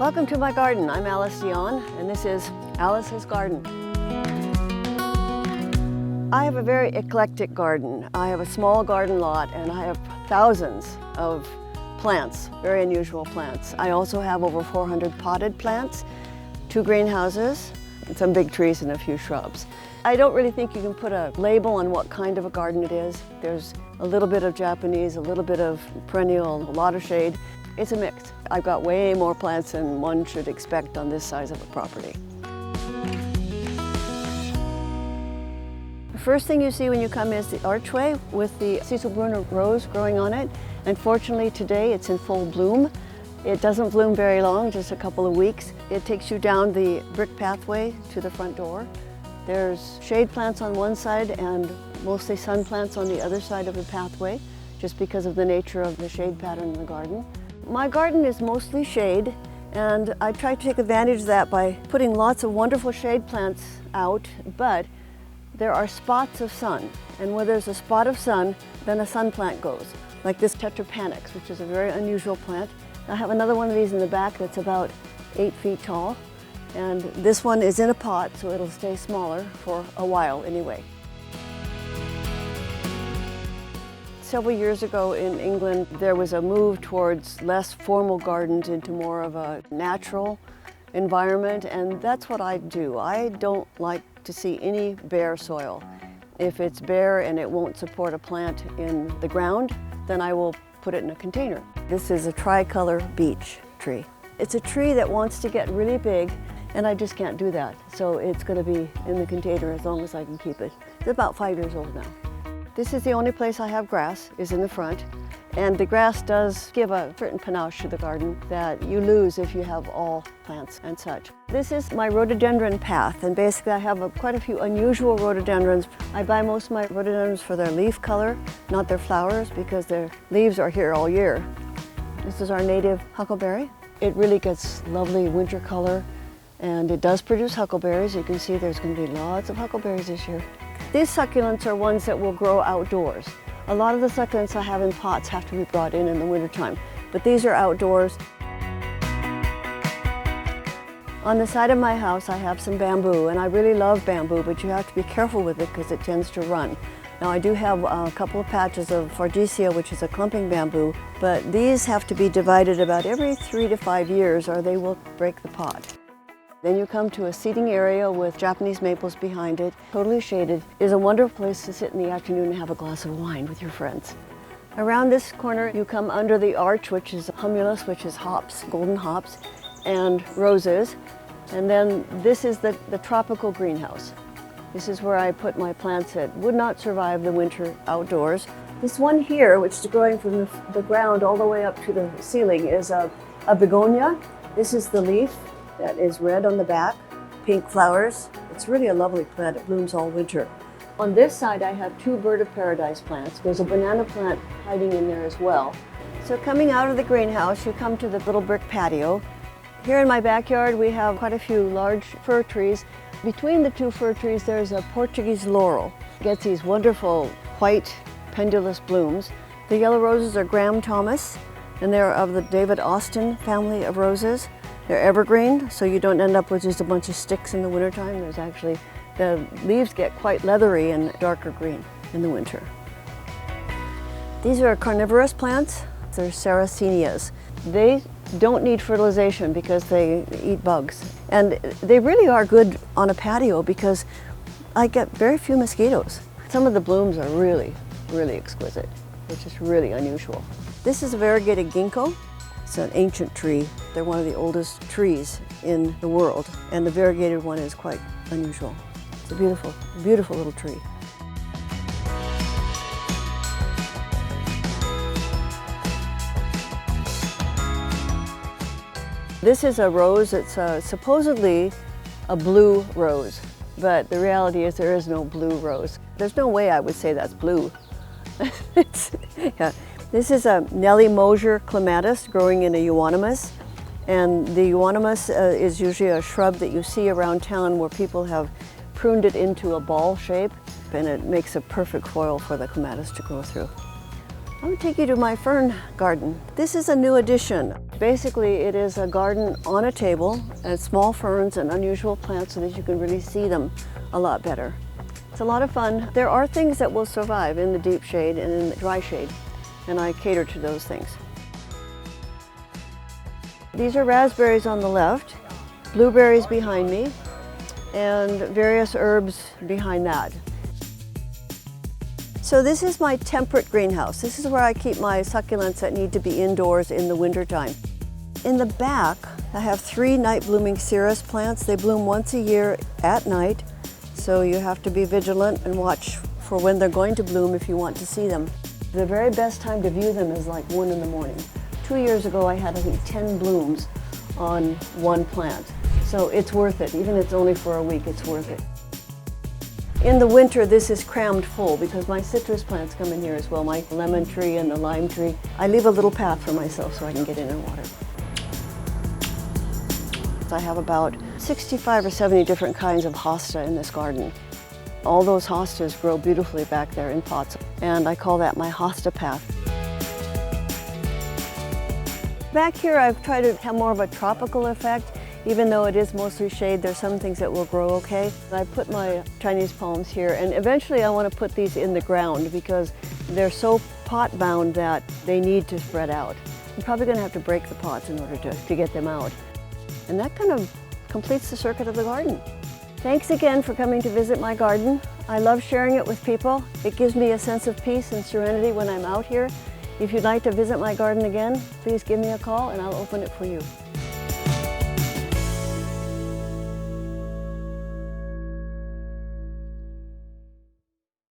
Welcome to my garden. I'm Alice Dion, and this is Alice's Garden. I have a very eclectic garden. I have a small garden lot, and I have thousands of plants, very unusual plants. I also have over 400 potted plants, 2 greenhouses, and some big trees and a few shrubs. I don't really think you can put a label on what kind of a garden it is. There's a little bit of Japanese, a little bit of perennial, a lot of shade. It's a mix. I've got way more plants than one should expect on this size of a property. The first thing you see when you come is the archway with the Cecilbrunner rose growing on it. Unfortunately today it's in full bloom. It doesn't bloom very long, just a couple of weeks. It takes you down the brick pathway to the front door. There's shade plants on one side and mostly sun plants on the other side of the pathway, just because of the nature of the shade pattern in the garden. My garden is mostly shade, and I try to take advantage of that by putting lots of wonderful shade plants out, but there are spots of sun, and where there's a spot of sun, then a sun plant goes, like this Tetrapanax, which is a very unusual plant. I have another one of these in the back that's about 8 feet tall, and this one is in a pot, so it'll stay smaller for a while anyway. Several years ago in England, there was a move towards less formal gardens into more of a natural environment, and that's what I do. I don't like to see any bare soil. If it's bare and it won't support a plant in the ground, then I will put it in a container. This is a tricolor beech tree. It's a tree that wants to get really big, and I just can't do that. So it's going to be in the container as long as I can keep it. It's about 5 years old now. This is the only place I have grass, is in the front. And the grass does give a certain panache to the garden that you lose if you have all plants and such. This is my rhododendron path, and basically I have quite a few unusual rhododendrons. I buy most of my rhododendrons for their leaf color, not their flowers, because their leaves are here all year. This is our native huckleberry. It really gets lovely winter color, and it does produce huckleberries. You can see there's going to be lots of huckleberries this year. These succulents are ones that will grow outdoors. A lot of the succulents I have in pots have to be brought in the wintertime, but these are outdoors. On the side of my house I have some bamboo, and I really love bamboo, but you have to be careful with it because it tends to run. Now I do have a couple of patches of Fargesia, which is a clumping bamboo, but these have to be divided about every 3 to 5 years or they will break the pot. Then you come to a seating area with Japanese maples behind it, totally shaded. It is a wonderful place to sit in the afternoon and have a glass of wine with your friends. Around this corner you come under the arch, which is humulus, which is hops, golden hops, and roses. And then this is the tropical greenhouse. This is where I put my plants that would not survive the winter outdoors. This one here, which is growing from the ground all the way up to the ceiling, is a begonia. This is the leaf that is red on the back, pink flowers. It's really a lovely plant. It blooms all winter. On this side I have 2 bird of paradise plants. There's a banana plant hiding in there as well. So coming out of the greenhouse, you come to the little brick patio. Here in my backyard we have quite a few large fir trees. Between the 2 fir trees there's a Portuguese laurel. It gets these wonderful white pendulous blooms. The yellow roses are Graham Thomas, and they're of the David Austin family of roses. They're evergreen, so you don't end up with just a bunch of sticks in the wintertime. There's actually, the leaves get quite leathery and darker green in the winter. These are carnivorous plants. They're Sarracenias. They don't need fertilization because they eat bugs. And they really are good on a patio because I get very few mosquitoes. Some of the blooms are really, really exquisite. It's just really unusual. This is a variegated ginkgo. It's an ancient tree. They're one of the oldest trees in the world, and the variegated one is quite unusual. It's a beautiful, beautiful little tree. This is a rose. It's supposedly a blue rose, but the reality is there is no blue rose. There's no way I would say that's blue. Yeah. This is a Nellie Mosier clematis growing in a euonymus, and the euonymus is usually a shrub that you see around town where people have pruned it into a ball shape, and it makes a perfect foil for the clematis to grow through. I'm going to take you to my fern garden. This is a new addition. Basically, it is a garden on a table and small ferns and unusual plants so that you can really see them a lot better. It's a lot of fun. There are things that will survive in the deep shade and in the dry shade, and I cater to those things. These are raspberries on the left, blueberries behind me, and various herbs behind that. So this is my temperate greenhouse. This is where I keep my succulents that need to be indoors in the wintertime. In the back, I have 3 night blooming cereus plants. They bloom once a year at night, so you have to be vigilant and watch for when they're going to bloom if you want to see them. The very best time to view them is like 1 in the morning. 2 years ago, I had, I think, 10 blooms on one plant. So it's worth it. Even if it's only for a week, it's worth it. In the winter, this is crammed full because my citrus plants come in here as well, my lemon tree and the lime tree. I leave a little path for myself so I can get in and water. I have about 65 or 70 different kinds of hosta in this garden. All those hostas grow beautifully back there in pots, and I call that my hosta path. Back here, I've tried to have more of a tropical effect. Even though it is mostly shade, there's some things that will grow okay. I put my Chinese palms here, and eventually I want to put these in the ground because they're so pot bound that they need to spread out. I'm probably going to have to break the pots in order to get them out. And that kind of completes the circuit of the garden. Thanks again for coming to visit my garden. I love sharing it with people. It gives me a sense of peace and serenity when I'm out here. If you'd like to visit my garden again, please give me a call and I'll open it for you.